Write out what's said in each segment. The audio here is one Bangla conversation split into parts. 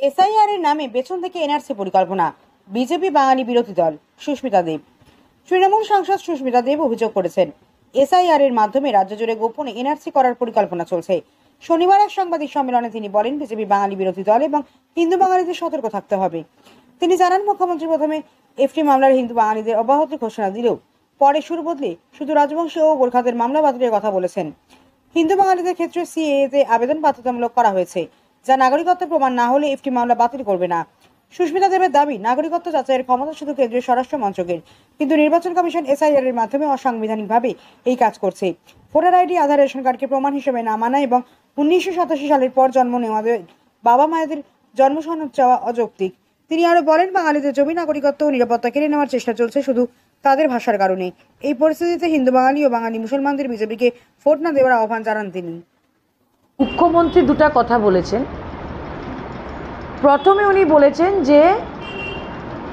এসআইআর এর নামে পেছন থেকে এনআরসি পরিকল্পনা। বিজেপি বাঙালি বিরোধী দল। সুস্মিতা দেব। তৃণমূল সাংসদ সুস্মিতা দেব অভিযোগ করেছেন, এসআইআর এর মাধ্যমে রাজ্য জুড়ে গোপনে এনআরসি করার পরিকল্পনা চলছে। শনিবার এক সাংবাদিক সম্মেলনে তিনি বলেন, বিজেপি বাঙালি বিরোধী দল এবং হিন্দু বাঙালিদের সতর্ক থাকতে হবে। তিনি জানান, মুখ্যমন্ত্রী প্রথমে এফটি মামলার হিন্দু বাঙালিদের অব্যাহতির ঘোষণা দিলেও পরে সুর বদলে শুধু রাজবংশী ও গোর্খাদের মামলা বাতিলের কথা বলেছেন। হিন্দু বাঙালিদের ক্ষেত্রে সিএএতে আবেদন বাধ্যতামূলক করা হয়েছে, যা নাগরিকত্ব প্রমাণ না হলে এফটি মামলা বাতিল করবে না। সুস্মিতা দেবের দাবি, নাগরিকত্ব যাচাইয়ের ক্ষমতা শুধু কেন্দ্রীয় স্বরাষ্ট্র মন্ত্রকের, কিন্তু নির্বাচন কমিশন এসআইআর এর মাধ্যমে অসাংবিধানিকভাবে এই কাজ করছে। ভোটার আইডি, আধার, রেশন কার্ডকে প্রমাণ হিসেবে না মানা এবং 1987 সালের পর জন্ম নেওয়া বাবা মায়েদের জন্ম সনদ চাওয়া অযৌক্তিক। তিনি আরো বলেন, বাঙালিদের জমি, নাগরিকত্ব ও নিরাপত্তা কেড়ে নেওয়ার চেষ্টা চলছে শুধু তাদের ভাষার কারণে। এই পরিস্থিতিতে হিন্দু বাঙালি ও বাঙালি মুসলমানদের বিজেপিকে ভোট না দেওয়ার আহ্বান জানান তিনি। মুখ্যমন্ত্রী দুটা কথা বলেছেন। প্রথমে উনি বলেছেন যে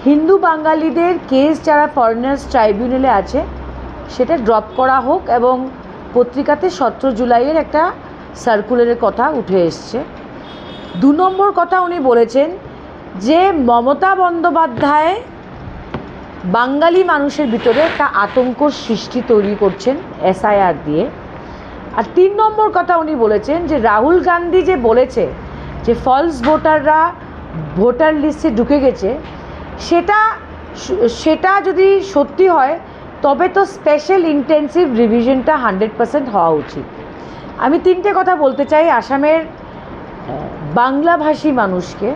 হিন্দু বাঙালিদের কেস যারা ফরেনার্স ট্রাইব্যুনালে আছে সেটা ড্রপ করা হোক, এবং পত্রিকাতে 17 জুলাইয়ের একটা সার্কুলারের কথা উঠে এসছে। 2 নম্বর কথা উনি বলেছেন যে মমতা বন্দ্যোপাধ্যায় বাঙালি মানুষের ভিতরে একটা আতঙ্ক সৃষ্টি তৈরি করছেন এসআইআর দিয়ে। আর 3 নম্বর কথা উনি বলেছেন যে রাহুল গান্ধী যে বলেছে যে ফলস ভোটাররা ভোটার লিস্টে ঢুকে গেছে, সেটা যদি সত্যি হয় তবে তো স্পেশাল ইন্টেন্সিভ রিভিশনটা 100% হওয়া উচিত। আমি 3টে কথা বলতে চাই আসামের বাংলাভাষী মানুষকে,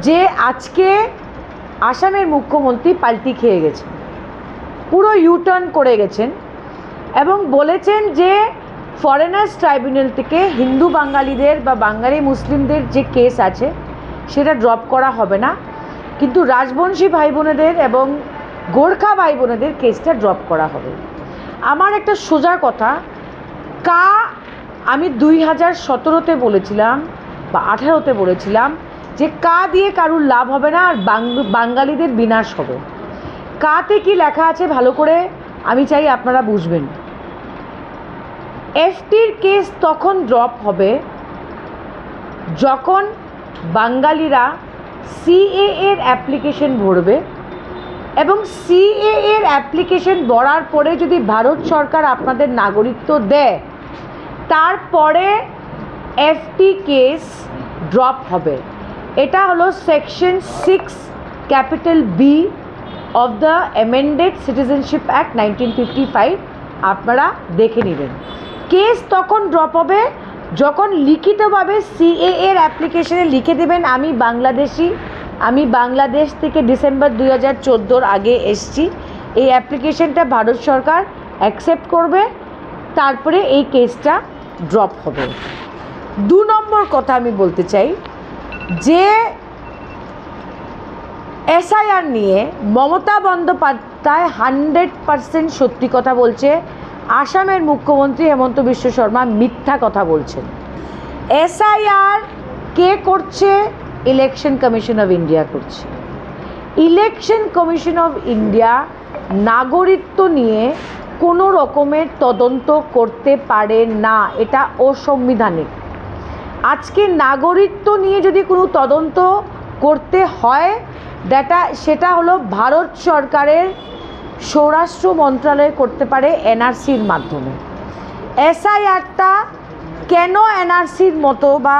যে আজকে আসামের মুখ্যমন্ত্রী পাল্টি খেয়ে গেছেন, পুরো ইউটার্ন করে গেছেন এবং বলেছেন যে ফরেনার্স ট্রাইব্যুনাল থেকে হিন্দু বাঙালিদের বা বাঙালি মুসলিমদের যে কেস আছে সেটা ড্রপ করা হবে না, কিন্তু রাজবংশী ভাই বোনেদের এবং গোর্খা ভাই বোনেদের কেসটা ড্রপ করা হবে। আমার একটা সোজা কথা, আমি 2017-তে বলেছিলাম বা 18-তে বলেছিলাম যে দিয়ে কারুর লাভ হবে না আর বাঙালিদের বিনাশ হবে। তে কি লেখা আছে ভালো করে আমি চাই আপনারা বুঝবেন। এফটির কেস তখন ড্রপ হবে যখন বাঙালিরা সিএএ এর অ্যাপ্লিকেশন ভরবে, এবং সিএএ এর অ্যাপ্লিকেশন ভরার পরে যদি ভারত সরকার আপনাদের নাগরিকত্ব দেয়, তারপরে এফটি কেস ড্রপ হবে। এটা হলো section 6B of the amended citizenship act 1955, আপনারা দেখে নেবেন। কেস তখন ড্রপ হবে যখন লিখিতভাবে সিএএ এর অ্যাপ্লিকেশনে লিখে দেবেন, আমি বাংলাদেশি, আমি বাংলাদেশ থেকে ডিসেম্বর 2014 আগে এসছি, এই অ্যাপ্লিকেশনটা ভারত সরকার অ্যাকসেপ্ট করবে, তারপরে এই কেসটা ড্রপ হবে। 2 নম্বর কথা আমি বলতে চাই যে এসআইআর নিয়ে মমতা বন্দ্যোপাধ্যায় 100% সত্যি কথা বলছে, আসামের মুখ্যমন্ত্রী হেমন্ত বিশ্ব শর্মা মিথ্যা কথা বলছেন। এসআইআর কে করছে? ইলেকশন কমিশন অফ ইন্ডিয়া করছে। ইলেকশন কমিশন অফ ইন্ডিয়া নাগরিকত্ব নিয়ে কোনো রকমের তদন্ত করতে পারে না, এটা অসাংবিধানিক। আজকে নাগরিকত্ব নিয়ে যদি কোনো তদন্ত করতে হয় সেটা হলো ভারত সরকারের স্বরাষ্ট্র মন্ত্রণালয় করতে পারে এনআরসির মাধ্যমে। এসআইআরটা কেন এনআরসির মতো, বা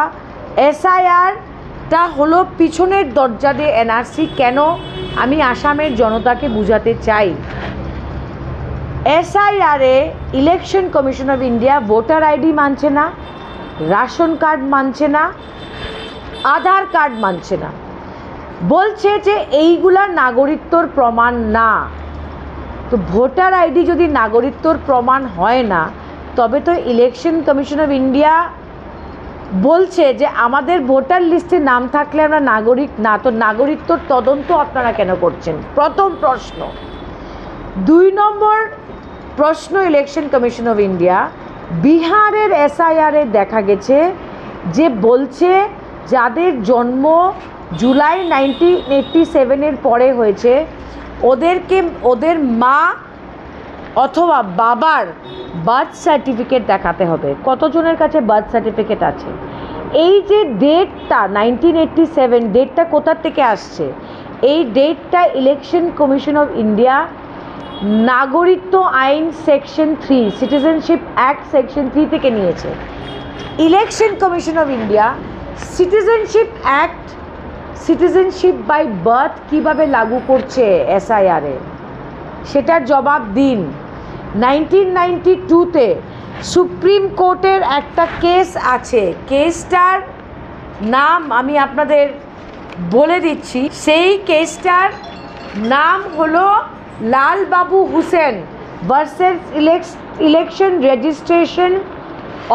এসআইআরটা হলো পিছনের দরজা দিয়ে এনআরসি কেন, আমি আসামের জনতাকে বুঝাতে চাই। এসআইআরে election commission of India voter ID মানছে না, রেশন কার্ড মানছে না, আধার কার্ড মানছে না, বলছে যে এইগুলা নাগরিকত্বর প্রমাণ না। তো ভোটার আইডি যদি নাগরিকত্বর প্রমাণ হয় না, তবে তো ইলেকশন কমিশন অফ ইন্ডিয়া বলছে যে আমাদের ভোটার লিস্টে নাম থাকলে আমরা নাগরিক না, তো নাগরিকত্বর তদন্ত আপনারা কেন করছেন? প্রথম প্রশ্ন। 2 নম্বর প্রশ্ন, ইলেকশন কমিশন অফ ইন্ডিয়া বিহারের এসআইআরে দেখা গেছে যে বলছে যাদের জন্ম জুলাই 1987-এর পরে হয়েছে ওদের মা অথবা বাবার বার্থ সার্টিফিকেট দেখাতে হবে। কতজনের কাছে বার্থ সার্টিফিকেট আছে? এই যে ডেটটা 1987 ডেটটা কোথা থেকে আসছে? এই ডেটটা ইলেকশন কমিশন অফ ইন্ডিয়া নাগরিকত্ব আইন সেকশন 3 সিটিজেনশিপ অ্যাক্ট সেকশন 3 থেকে নিয়েছে। Election commission of India citizenship act citizenship by birth কীভাবে লাগু করছে এসআইআরে, সেটার জবাব দিন। 1992-তে সুপ্রিম কোর্টের একটা কেস আছে, কেসটার নাম আমি আপনাদের বলে দিচ্ছি। সেই কেসটার নাম হলো Lalbabu Hussain versus election registration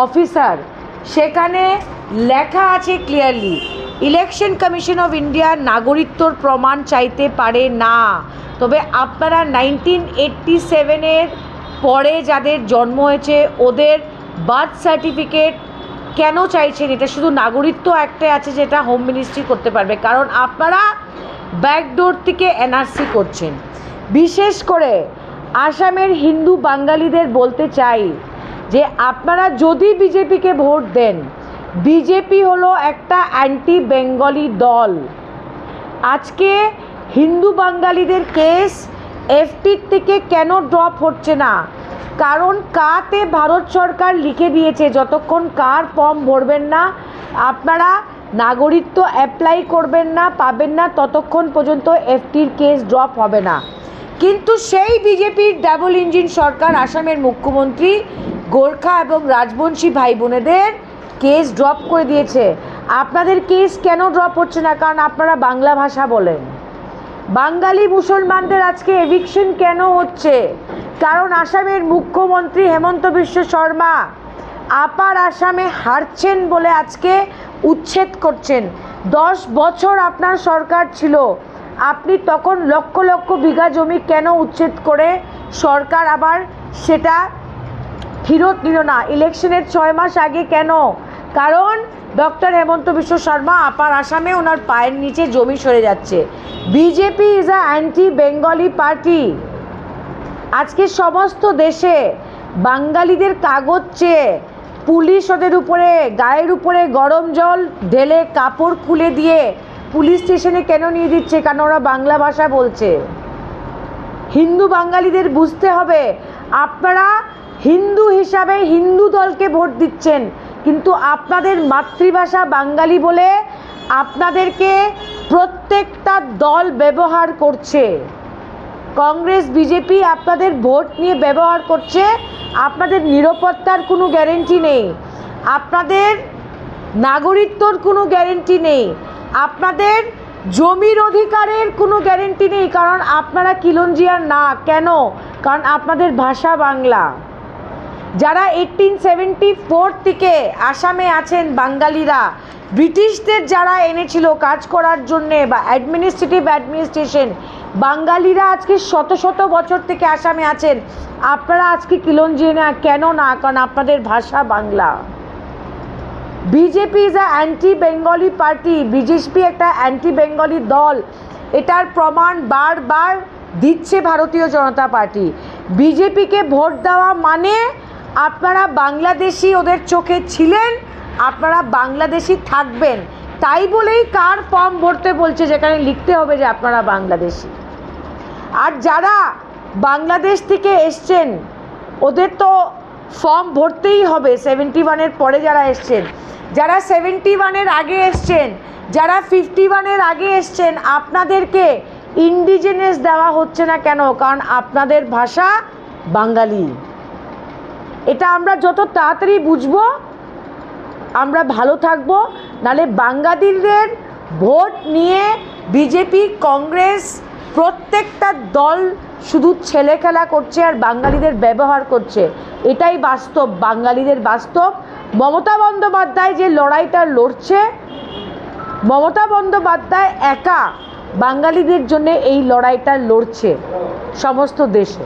officer. সেখানে লেখা আছে clearly, election commission of India নাগরিকত্বর প্রমাণ চাইতে পারে না, তবে আপনারা 1987-এর পরে যাদের জন্ম হয়েছে ওদের বার্থ সার্টিফিকেট কেন চাইছেন? এটা শুধু নাগরিকত্ব অ্যাক্টে আছে, যেটা হোম মিনিস্ট্রি করতে পারবে, কারণ আপনারা ব্যাকডোর থেকে এনআরসি করছেন। বিশেষ করে আসামের হিন্দু বাঙালিদের বলতে চাই যে আপনারা যদি বিজেপিকে ভোট দেন, বিজেপি হলো একটা অ্যান্টি বেঙ্গলি দল। আজকে হিন্দু বাঙালিদের কেস এফটির থেকে কেন ড্রপ হচ্ছে না? কারণ কাতে ভারত সরকার লিখে দিয়েছে যতক্ষণ কার ফর্ম ভরবেন না, আপনারা নাগরিকত্ব অ্যাপ্লাই করবেন না, পাবেন না, ততক্ষণ পর্যন্ত এফটির কেস ড্রপ হবে না। কিন্তু সেই বিজেপির ডাবল ইঞ্জিন সরকার আসামের মুখ্যমন্ত্রী গোর্খা এবং রাজবংশী ভাই বোনেদের কেস ড্রপ করে দিয়েছে। আপনাদের কেস কেন ড্রপ হচ্ছে না? কারণ আপনারা বাংলা ভাষা বলেন। বাঙালি মুসলমানদের আজকে এভিকশন কেন হচ্ছে? কারণ আসামের মুখ্যমন্ত্রী হেমন্ত বিশ্ব শর্মা আপার আসামে হারছেন বলে আজকে উচ্ছেদ করছেন। 10 বছর আপনার সরকার ছিল, আপনি তখন লক্ষ লক্ষ বিঘা জমি কেন উচ্ছেদ করে সরকার আবার সেটা ফেরত নিল না? ইলেকশনের 6 মাস আগে কেন? কারণ ডক্টর হেমন্ত বিশ্ব শর্মা আপার আসামে ওনার পায়ের নিচে জমি সরে যাচ্ছে। BJP is a anti Bengali party. আজকে সমস্ত দেশে বাঙালিদের কাগজ চেয়ে পুলিশ ওদের উপরে গায়ের উপরে গরম জল ঢেলে কাপড় খুলে দিয়ে পুলিশ স্টেশনে কেন নিয়ে দিচ্ছে? কারণ ওরা বাংলা ভাষা বলছে। হিন্দু বাঙালিদের বুঝতে হবে, আপনারা হিন্দু হিসাবে হিন্দু দলকে ভোট দিচ্ছেন, কিন্তু আপনাদের মাতৃভাষা বাঙালি বলে আপনাদেরকে প্রত্যেকটা দল ব্যবহার করছে। কংগ্রেস বিজেপি আপনাদের ভোট নিয়ে ব্যবহার করছে। আপনাদের নিরাপত্তার কোনো গ্যারেন্টি নেই, আপনাদের নাগরিকত্বর কোনো গ্যারেন্টি নেই, আপনাদের জমির অধিকারের কোনো গ্যারেন্টি নেই, কারণ আপনারা খিলঞ্জিয়ার না। কেন? কারণ আপনাদের ভাষা বাংলা। যারা 1874 থেকে আসামে আছেন বাঙালিরা, ব্রিটিশদের যারা এনেছিল কাজ করার জন্যে বা অ্যাডমিনিস্ট্রেশন, বাঙালিরা আজকে শত শত বছর থেকে আসামে আছেন। আপনারা আজকে খিলঞ্জিয়া কেন না? কারণ আপনাদের ভাষা Bangla. BJP is a anti Bengali party. BJP একটা অ্যান্টি বেঙ্গলি দল, এটার প্রমাণ বারবার দিচ্ছে ভারতীয় জনতা পার্টি। বিজেপিকে ভোট দেওয়া মানে আপনারা বাংলাদেশি ওদের চোখে ছিলেন, আপনারা বাংলাদেশি থাকবেন। তাই বলেই কার ফর্ম ভরতে বলছে যেখানে লিখতে হবে যে আপনারা বাংলাদেশি। আর যারা বাংলাদেশ থেকে এসছেন ওদের তো ফর্ম ভরতেই হবে। 71-এর পরে যারা এসছেন, যারা 71-এর আগে এসছেন, যারা 51-এর আগে এসছেন, আপনাদেরকে ইন্ডিজেনাস দেওয়া হচ্ছে না কেন? কারণ আপনাদের ভাষা বাঙালি। এটা আমরা যত তাড়াতাড়ি বুঝবো আমরা ভালো থাকবো। নালে বাঙালিদের ভোট নিয়ে বিজেপি কংগ্রেস প্রত্যেকটা দল শুধু ছেলে খেলা করছে আর বাঙালিদের ব্যবহার করছে। এটাই বাস্তব, বাঙালিদের বাস্তব। মমতা বন্দ্যোপাধ্যায় যে লড়াইটা লড়ছে, মমতা বন্দ্যোপাধ্যায় একা বাঙালিদের জন্য এই লড়াইটা লড়ছে সমস্ত দেশে।